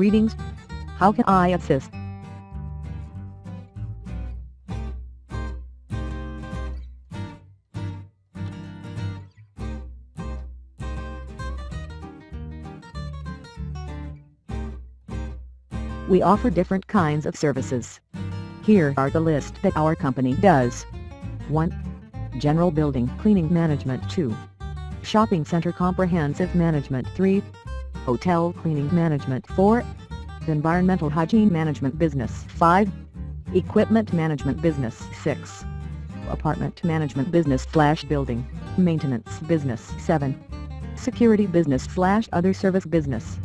Greetings. How can I assist? We offer different kinds of services. Here are the list that our company does. 1. General building cleaning management. 2. Shopping center comprehensive management. 3. Hotel cleaning management. 4. Environmental hygiene management business. 5. Equipment management business. 6. Apartment management business / building maintenance business. 7. Security business / other service business.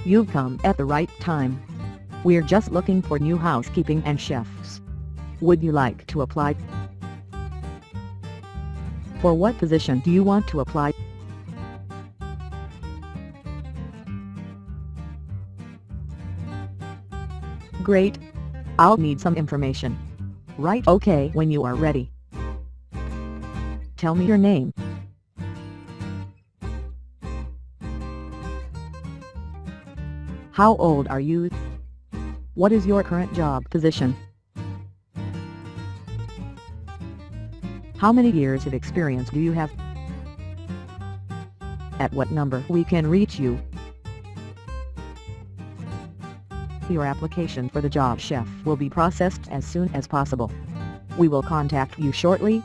You've come at the right time. We're just looking for new housekeeping and chefs. Would you like to apply? For what position do you want to apply? Great. I'll need some information. Write OK when you are ready. Tell me your name. How old are you? What is your current job position? How many years of experience do you have? At what number we can reach you? Your application for the job chef will be processed as soon as possible. We will contact you shortly.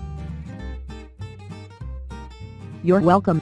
You're welcome.